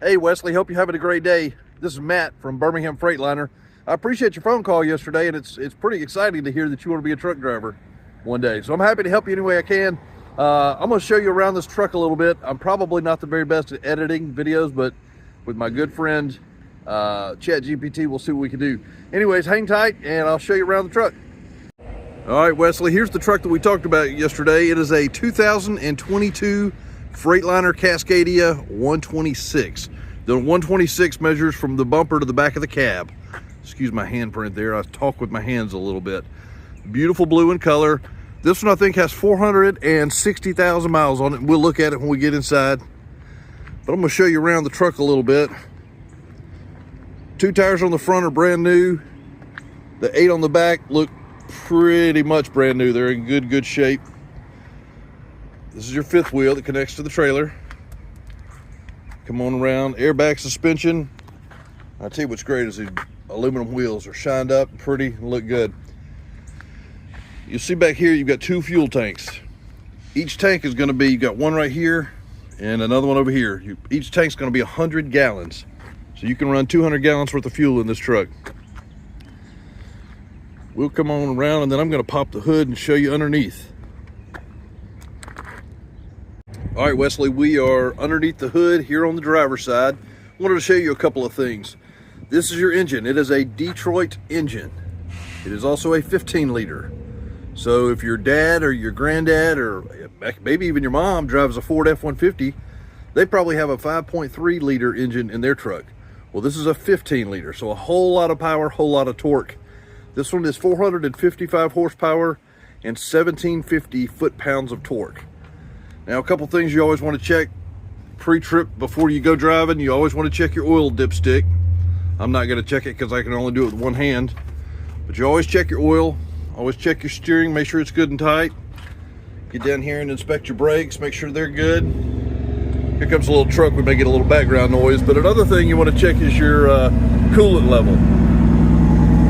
Hey Wesley, hope you're having a great day. This is Matt from Birmingham Freightliner. I appreciate your phone call yesterday, and it's pretty exciting to hear that you want to be a truck driver one day. So I'm happy to help you any way I can. I'm going to show you around this truck a little bit. I'm probably not the very best at editing videos, but with my good friend ChatGPT, we'll see what we can do. Anyways, hang tight and I'll show you around the truck. All right, Wesley, here's the truck that we talked about yesterday. It is a 2022 Freightliner Cascadia 126. The 126 measures from the bumper to the back of the cab. Excuse my handprint there. I talk with my hands a little bit. Beautiful blue in color. This one I think has 460,000 miles on it. We'll look at it when we get inside. But I'm going to show you around the truck a little bit. 2 tires on the front are brand new. The 8 on the back look pretty much brand new. They're in good shape. This is your 5th wheel that connects to the trailer. Come on around. Airbag suspension. I'll tell you what's great is the aluminum wheels are shined up and pretty and look good. You'll see back here you've got 2 fuel tanks. Each tank is going to be, you've got one right here and another one over here. Each tank's going to be 100 gallons. So you can run 200 gallons worth of fuel in this truck. We'll come on around and then I'm going to pop the hood and show you underneath. All right, Wesley, we are underneath the hood here on the driver's side. I wanted to show you a couple of things. This is your engine. It is a Detroit engine. It is also a 15 liter. So if your dad or your granddad or maybe even your mom drives a Ford F-150, they probably have a 5.3 liter engine in their truck. Well, this is a 15 liter, so a whole lot of power, whole lot of torque. This one is 455 horsepower and 1750 foot-pounds of torque. Now, a couple things you always want to check pre-trip before you go driving. You always want to check your oil dipstick. I'm not going to check it because I can only do it with one hand. But you always check your oil. Always check your steering. Make sure it's good and tight. Get down here and inspect your brakes. Make sure they're good. Here comes a little truck. We may get a little background noise. But another thing you want to check is your coolant level.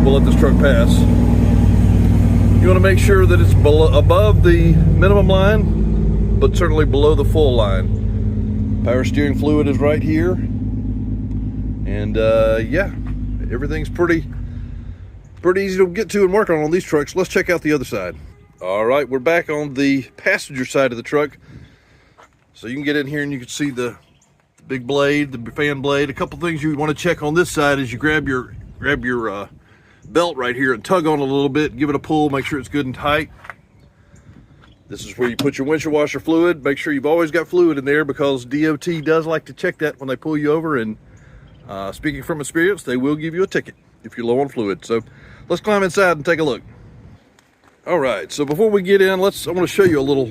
We'll let this truck pass. You want to make sure that it's above the minimum line, but certainly below the full line. Power steering fluid is right here. And yeah, everything's pretty easy to get to and work on these trucks. Let's check out the other side. All right, we're back on the passenger side of the truck. So you can get in here and you can see the big blade, the fan blade. A couple things you want to check on this side is you grab your belt right here and tug on it a little bit, give it a pull, make sure it's good and tight. This is where you put your windshield washer fluid. Make sure you've always got fluid in there because DOT does like to check that when they pull you over, and speaking from experience, they will give you a ticket if you're low on fluid. So let's climb inside and take a look. All right, so before we get in, I want to show you a little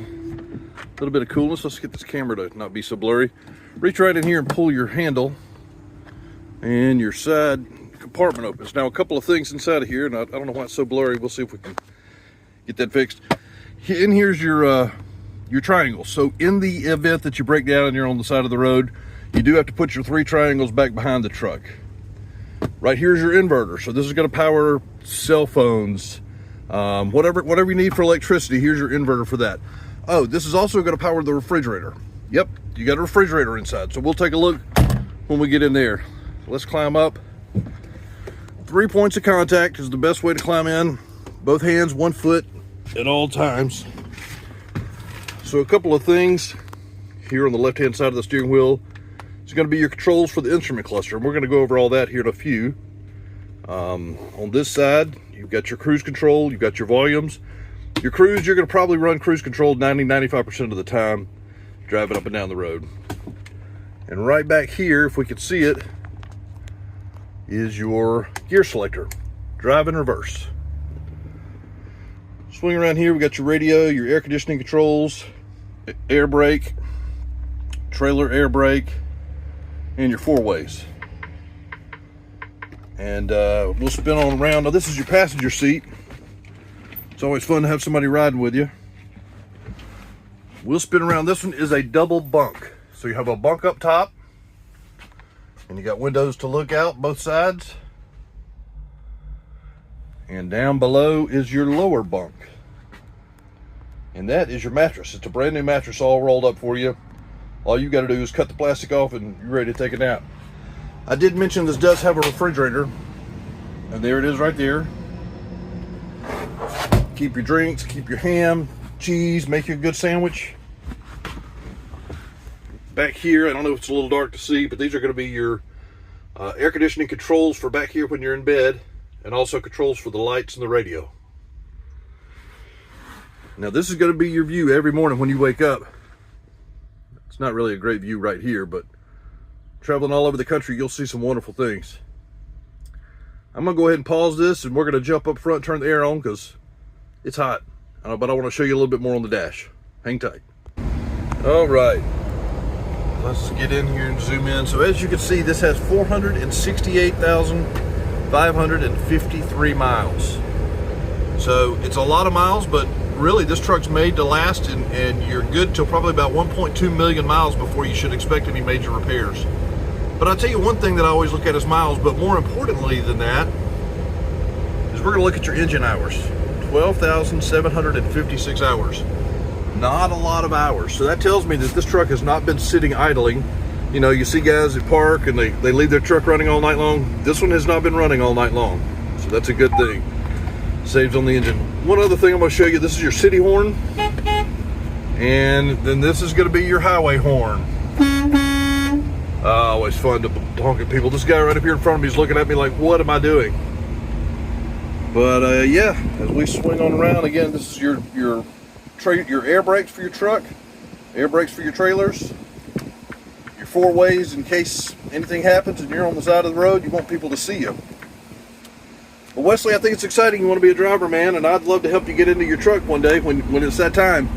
bit of coolness. Let's get this camera to not be so blurry. Reach right in here and pull your handle, and your side compartment opens. Now, a couple of things inside of here, and I don't know why it's so blurry. We'll see if we can get that fixed. And here's your triangles. So in the event that you break down and you're on the side of the road, you do have to put your 3 triangles back behind the truck. Right here's your inverter. So this is going to power cell phones, whatever you need for electricity. Here's your inverter for that. Oh, this is also going to power the refrigerator. Yep, you got a refrigerator inside. So we'll take a look when we get in there. Let's climb up. 3 points of contact is the best way to climb in. Both hands, 1 foot at all times. So a couple of things here on the left hand side of the steering wheel is going to be your controls for the instrument cluster, and we're going to go over all that here in a few. On this side you've got your cruise control, you've got your volumes. Your cruise, you're going to probably run cruise control 90-95% of the time driving up and down the road. And right back here, if we can see it, is your gear selector, drive and reverse. Swing around here, we got your radio, your air conditioning controls, air brake, trailer air brake, and your 4-ways. And we'll spin on around. Now this is your passenger seat. It's always fun to have somebody riding with you. We'll spin around. This one is a double bunk. So you have a bunk up top, and you got windows to look out both sides. And down below is your lower bunk. And that is your mattress. It's a brand new mattress all rolled up for you. All you got to do is cut the plastic off and you're ready to take a nap. I did mention this does have a refrigerator, and there it is right there. Keep your drinks, keep your ham, cheese, make you a good sandwich. Back here, I don't know if it's a little dark to see, but these are going to be your air conditioning controls for back here when you're in bed, and also controls for the lights and the radio. Now this is going to be your view every morning when you wake up. It's not really a great view right here, but traveling all over the country, you'll see some wonderful things. I'm going to go ahead and pause this, and we're going to jump up front, turn the air on, because it's hot. But I want to show you a little bit more on the dash. Hang tight. All right. Let's get in here and zoom in. So as you can see, this has 468,553 miles. So it's a lot of miles, but really this truck's made to last, and you're good till probably about 1.2 million miles before you should expect any major repairs. But I'll tell you one thing that I always look at is miles, but more importantly than that is we're gonna look at your engine hours. 12,756 hours. Not a lot of hours. So that tells me that this truck has not been sitting idling. You know, you see guys that park and they leave their truck running all night long. This one has not been running all night long. So that's a good thing. Saves on the engine. One other thing I'm going to show you, this is your city horn. And then this is going to be your highway horn. Always fun to honk at people. This guy right up here in front of me is looking at me like, what am I doing? But yeah, as we swing on around, again, this is your air brakes for your truck, air brakes for your trailers, your four ways in case anything happens and you're on the side of the road, you want people to see you. Well, Wesley, I think it's exciting. You want to be a driver, man, and I'd love to help you get into your truck one day when it's that time.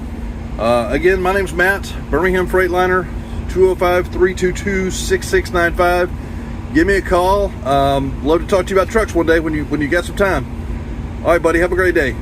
Again, my name's Matt, Birmingham Freightliner, 205-322-6695. Give me a call. Love to talk to you about trucks one day when you got some time. All right, buddy, have a great day.